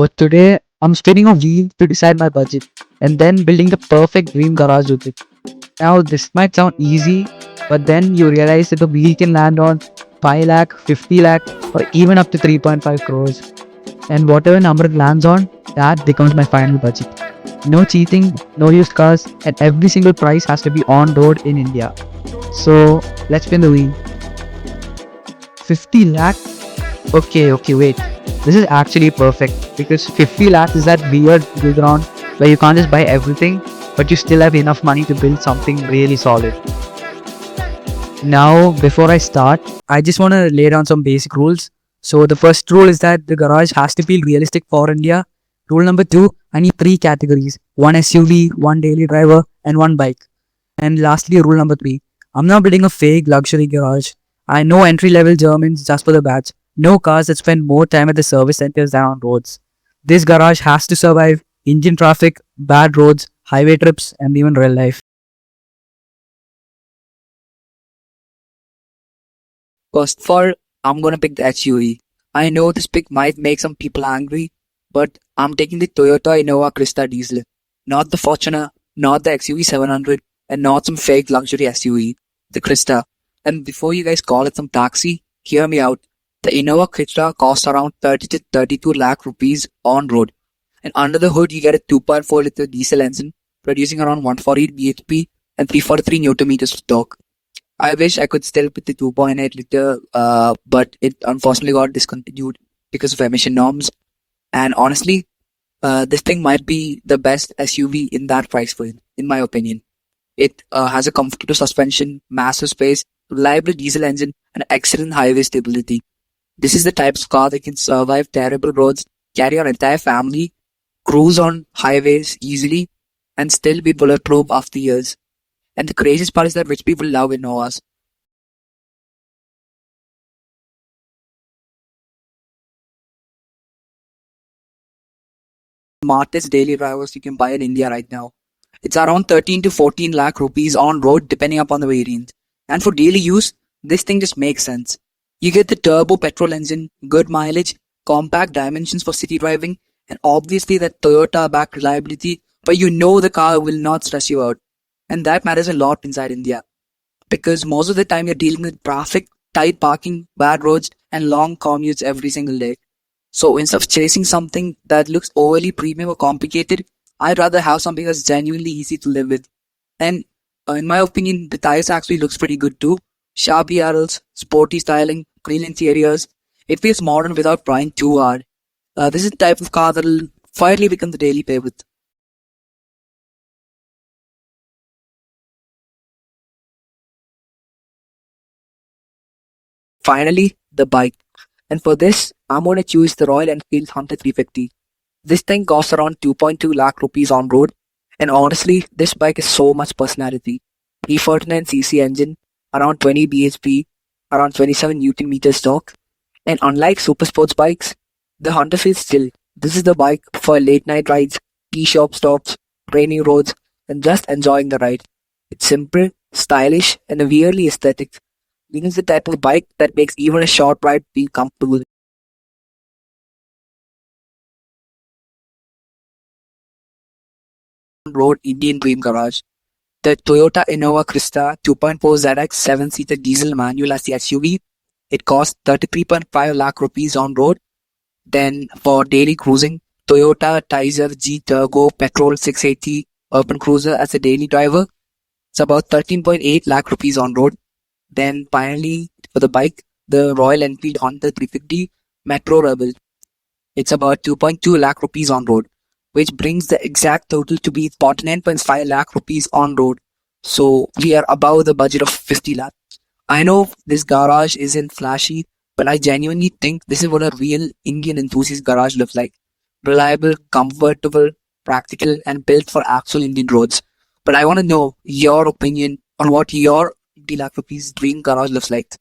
So today I'm spinning a wheel to decide my budget and then building the perfect dream garage with it. Now this might sound easy, but then you realize that the wheel can land on 5 lakh, 50 lakh or even up to 3.5 crores. And whatever number it lands on, that becomes my final budget. No cheating, no used cars, and every single price has to be on road in India. So let's spin the wheel. 50 lakh. Okay, wait. This is actually perfect because 50 lakhs is that weird middle ground where you can't just buy everything, but you still have enough money to build something really solid. Now, before I start, I just want to lay down some basic rules. So, the first rule is that the garage has to be realistic for India. Rule number two, I need three categories: one SUV, one daily driver, and one bike. And lastly, rule number three, I'm not building a fake luxury garage. I know entry level Germans just for the badge. No cars that spend more time at the service centers than on roads. This garage has to survive engine traffic, bad roads, highway trips, and even real life. First of all, I'm gonna pick the SUV. I know this pick might make some people angry, but I'm taking the Toyota Innova Crysta diesel. Not the Fortuner, not the XUV 700, and not some fake luxury SUV. The Crysta. And before you guys call it some taxi, hear me out. The Innova Crysta costs around 30 to 32 lakh rupees on road. And under the hood, you get a 2.4 liter diesel engine producing around 148 bhp and 343 Newton meters of torque. I wish I could still put the 2.8 liter, but it unfortunately got discontinued because of emission norms. And honestly, this thing might be the best SUV in that price point, in my opinion. It has a comfortable suspension, massive space, reliable diesel engine, and excellent highway stability. This is the type of car that can survive terrible roads, carry our entire family, cruise on highways easily, and still be bulletproof after years. And the craziest part is that rich people love Innovas. Smartest daily drivers you can buy in India right now. It's around 13 to 14 lakh rupees on road depending upon the variant. And for daily use, this thing just makes sense. You get the turbo petrol engine, good mileage, compact dimensions for city driving, and obviously that Toyota back reliability, but you know the car will not stress you out. And that matters a lot inside India. Because most of the time you're dealing with traffic, tight parking, bad roads, and long commutes every single day. So instead of chasing something that looks overly premium or complicated, I'd rather have something that's genuinely easy to live with. And in my opinion, the tires actually looks pretty good too. Sharp ERLs, sporty styling, clean interiors. It feels modern without trying too hard. This is the type of car that'll quietly become the daily favorite. Finally, the bike. And for this, I'm gonna choose the Royal Enfield Hunter 350. This thing costs around 2.2 lakh rupees on road. And honestly, this bike is so much personality. 349cc engine, around 20 bhp, around 27 Newton meters torque. And unlike super sports bikes, the Hunter feels chill. This is the bike for late night rides, tea shop stops, rainy roads, and just enjoying the ride. It's simple, stylish, and weirdly aesthetic. This is the type of bike that makes even a short ride feel comfortable. Road Indian Dream Garage. The Toyota Innova Crysta 2.4 ZX 7-seater diesel manual as the SUV. It costs 33.5 lakh rupees on road. Then for daily cruising, Toyota Taisor G Turbo Petrol 680 Urban Cruiser as a daily driver. It's about 13.8 lakh rupees on road. Then finally, for the bike, the Royal Enfield Hunter 350 Metro Rebel. It's about 2.2 lakh rupees on road, which brings the exact total to be 49.5 lakh rupees on road. So we are above the budget of 50 lakh. I know this garage isn't flashy, but I genuinely think this is what a real Indian enthusiast garage looks like. Reliable, comfortable, practical, and built for actual Indian roads. But I want to know your opinion on what your 50 lakh rupees dream garage looks like.